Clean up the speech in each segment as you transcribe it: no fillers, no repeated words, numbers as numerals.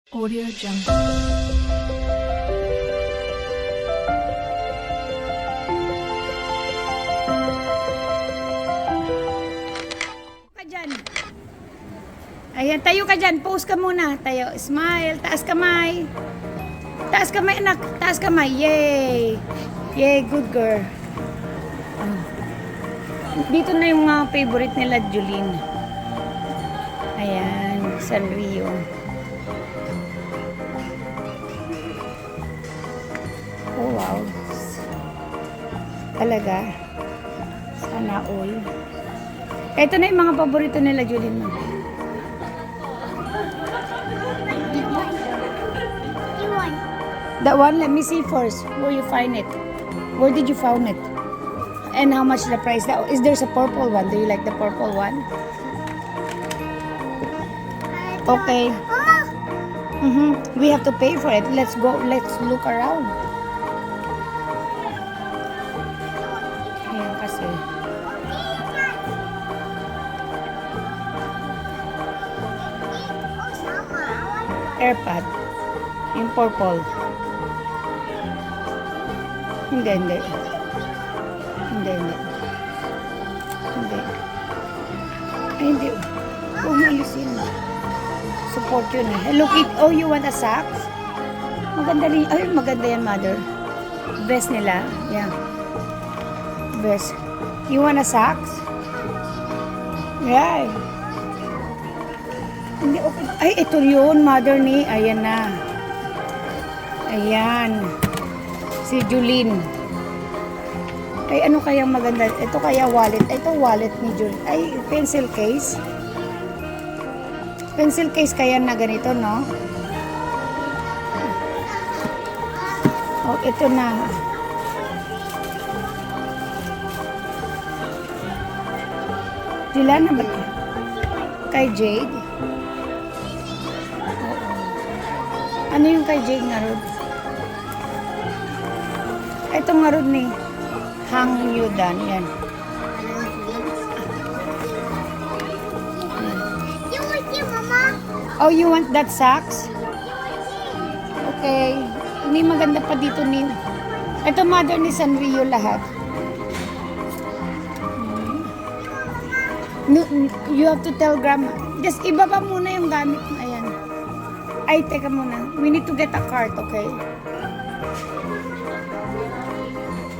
Audio Jungle. Ka dyan. Ayan, tayo ka dyan. Pose ka muna. Tayo. Smile. Taas kamay. Taas kamay, anak. Taas kamay. Yay. Yay, good girl. Dito na yung mga favorite nila, Julin. Ayan, Sanrio. Oh, wow. Talaga. Sana all. Ito na yung mga paborito nila, Julin. That one, let me see first. Where you find it? Where did you found it? And how much the price? Is there's a purple one? Do you like the purple one? Okay. We have to pay for it. Let's go. Let's look around. Ayan kasi. AirPod. Yung purple. Hindi. Hindi. Ay, hindi. Umalis yun. Support yun. Look it. Oh, you want a socks? Maganda rin. Ay, maganda yan, mother. Best nila. Yeah. Best. You want a socks? Yeah. Hindi, okay. Ay, ito yun, mother ni. Ayan na. Ayan. Si Julin. Ay, ano kayang maganda? Ito kaya wallet. Ito wallet ni Julin. Ay, pencil case. Pencil case kaya na ganito, no? Oh, ito na. Dila na ba? Kay Jade? Oo. Ano yung kay Jade nga Rod? Ito nga Rod ni Hang Yudan. Yan. You want it, Mama? Oh, you want that socks? Okay. Hindi maganda pa dito ni... Ito mother ni Sanrio lahat. No, you have to tell grandma. Just ibaba muna yung gamit mo. Ayan. Ay, teka muna. We need to get a cart, okay?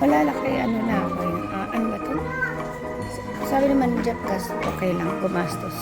Wala lang kay ano na ako. Ano ba to? Sabi naman Jeff Gas, okay lang. Gumastos.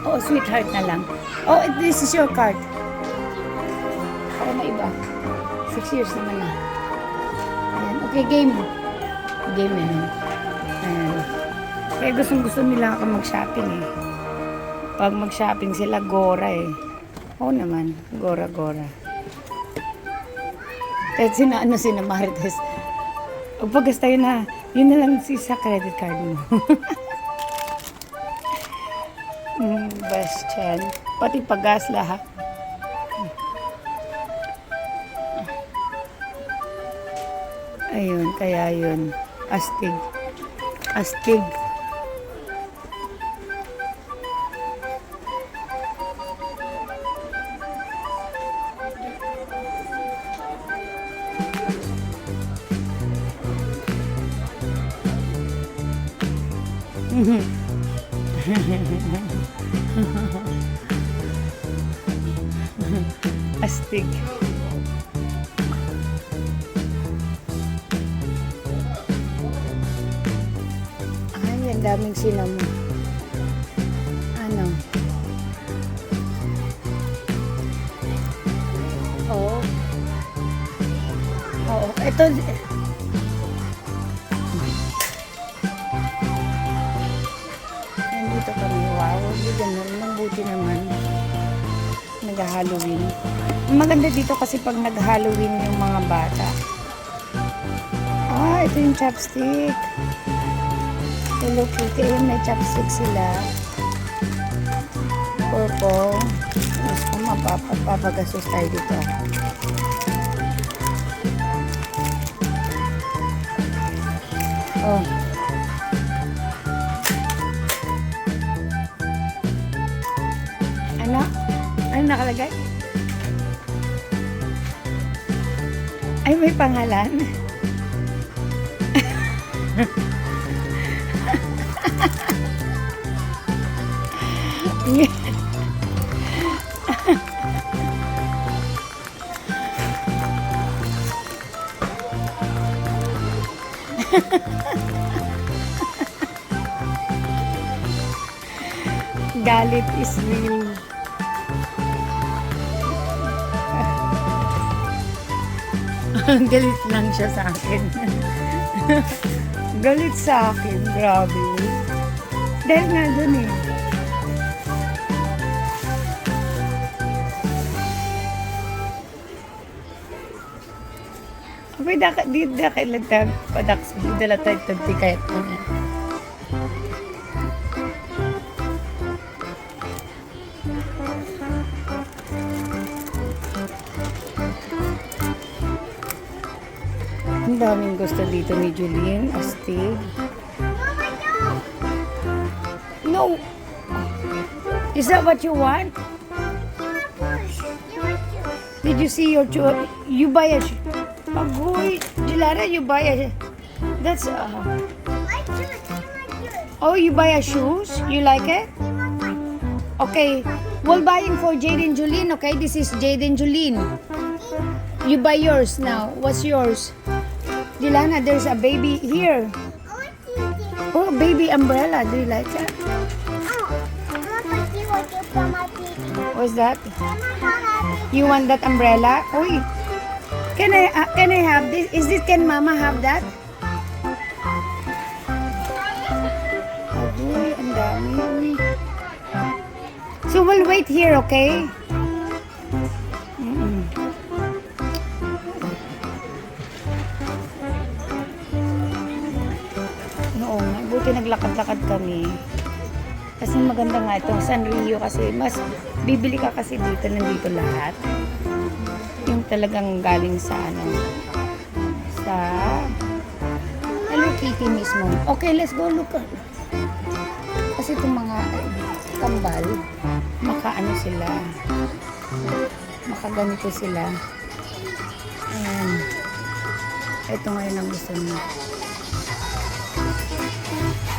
Oh, sweetheart na lang. Oh, this is your card. Para maiba. 6 years naman na. Ayan. Okay, game. Game yan. Ayan. Kaya gustong-gusto nila ako mag-shopping eh. Pag mag-shopping sila, Gora eh. Oo naman. Gora. Kahit sina Marites. Pagpagas tayo na, yun na lang sa credit card mo. Best yan. Pati paggas lahat. Ayun, kaya yun. Astig. Astig. Ay, ang daming sinamo. Ano? Oo. Oo. Ito. Nandito kami. Wow. Ganun. Mabuti naman. Nag-Halloween. Maganda dito kasi pag nag-Halloween yung mga bata. Ah, ito yung chopstick. Hello Kitty. Ayun, may chopstick sila. Purple. Gusto ko mapapagastos tayo dito. Oh. Ano? Ano nakalagay? Ay, may pangalan. Galit is real. Galit lang siya sa akin. Galit sa akin, grabe. Dahil nga dun eh. Abay, di kailan padaks, dala tayo tagtikayat mo na. Ang daming gusto dito ni Julene, astig. No! Is that what you want? Did you see your you buy a Agoy, Jilara, you buy a that's oh, you buy a shoes? You like it? Okay, we're buying for Jade and Julene, okay? This is Jade and Julene. You buy yours now. What's yours? Dilana, there's a baby here. Oh, baby umbrella. Do you like that? What's that? You want that umbrella? Uy, can I have this? Is this, can Mama have that? Uy, ang dami. So we'll wait here, okay? Oo nga, buti naglakad-lakad kami. Kasi maganda nga itong Sanrio kasi mas bibili ka kasi dito, nandito lahat. Yung talagang galing sa sa Hello Kitty mismo. Okay, let's go look. Kasi itong mga kambal, makaano sila, makaganito sila. Ayan. Ito ngayon ang gusto niya.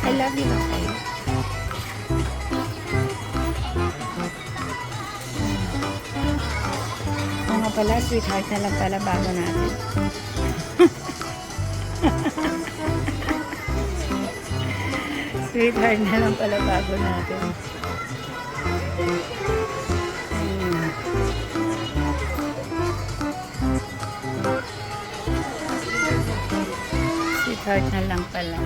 I love you, okay? Oo nga pala, sweetheart na lang pala bago natin. Sweetheart na lang pala bago natin. Sweetheart na lang pala.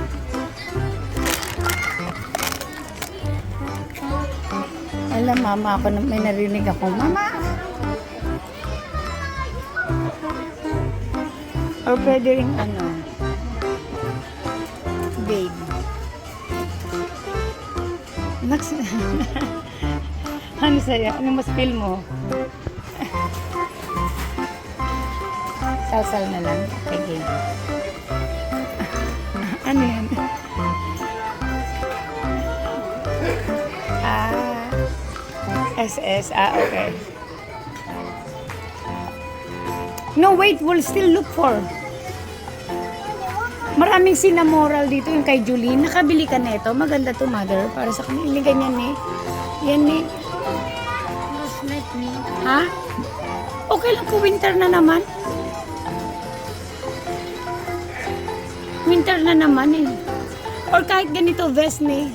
Alam, mama, ako may narinig ako. Mama! Or pwede rin babe. Max, ano sa'yo? Ano mas feel mo? Sasal na lang. Okay. Ano yan? SS. Okay. No, wait. We'll still look for. Maraming sinamoral dito yung kay Julene. Nakabili ka na ito. Maganda to, mother. Para sa kanila. Ganyan eh. Yan eh. Ha? Okay lang kung winter na naman. Winter na naman eh. Or kahit ganito, vest na eh.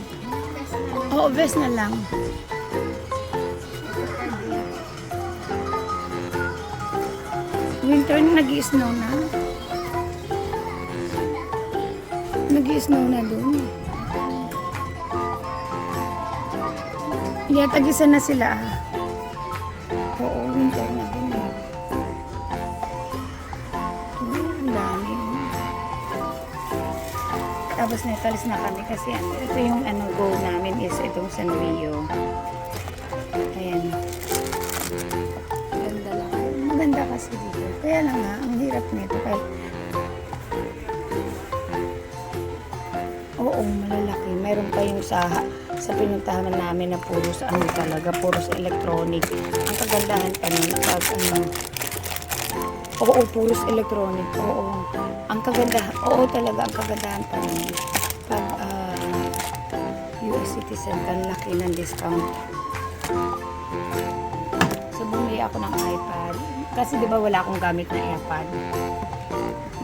Oo, vest na lang. Winter na, nag-i-snow na. Nag-i-snow na doon. Yeah, tag-isa na sila. Oo, winter na doon. Ang dami. Tapos natalis na kami kasi ito yung goal namin is itong Sanrio. Ayan. Ganda lang. Maganda kasi dito. Kaya lang nga, ang hirap nito. Kahit oo, malalaki. Mayroon pa yung sa sa pinuntahan namin na puros ano talaga, puros electronic. Ang kagandahan pa nun pag ano, oo, puros electronic, oo. Ang kagandahan, oo talaga, ang kagandahan pa nun pag US citizen ka, laki ng discount. So, bumili ako ng iPad. Kasi di ba wala akong gamit na iPad.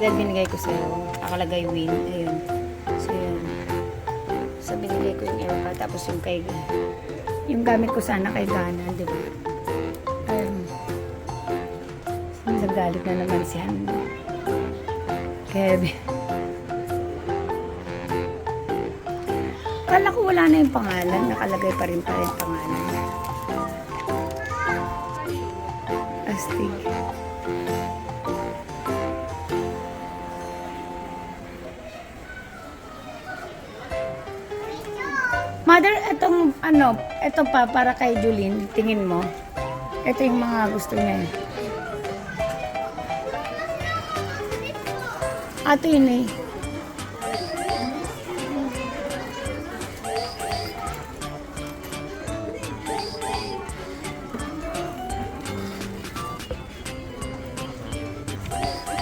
Dahil binigay ko sa'yo, nakalagay win, ayun. So, yun. So, binigay ko yung iPad, tapos yung gamit ko sana kay Gana, di ba? Ayun. Nagalit na naman si Han. Kevin. Kala ko wala na yung pangalan. Nakalagay pa rin pangalan. Astig. Mother, etong ano, eto pa para kay Julene, tingin mo. Ito yung mga gusto niya. Ato yun eh.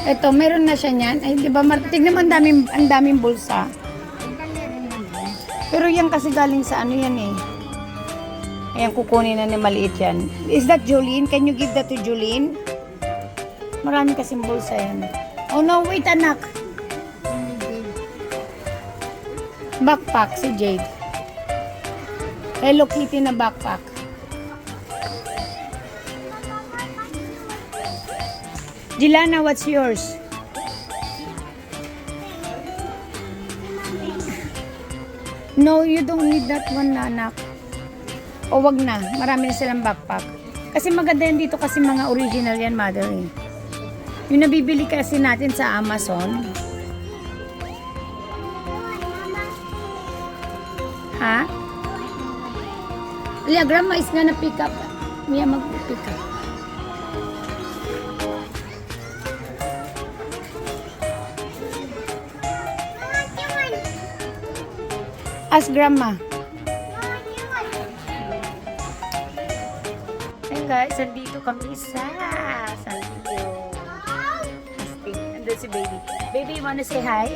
Ito, meron na siya niyan. Ay, di ba, tignan mo, ang daming bulsa. Pero yan kasi galing sa ano yan eh. Ayan, kukunin na ni maliit yan. Is that Jolene? Can you give that to Jolene? Marami kasing bulsa yan. Oh no, wait anak. Backpack si Jade. Hello Kitty na backpack. Jilana, what's yours? No, you don't need that one na anak. O wag na, marami na silang backpack. Kasi maganda yan dito kasi mga original yan, mother eh. Yung nabibili kasi natin sa Amazon. Ha? Yeah, grandma is gonna pick up. Mia mag-pick up. Ask grandma. Hey guys, nandito kami sa San Diego. Nandun si baby. Baby, you wanna say hi?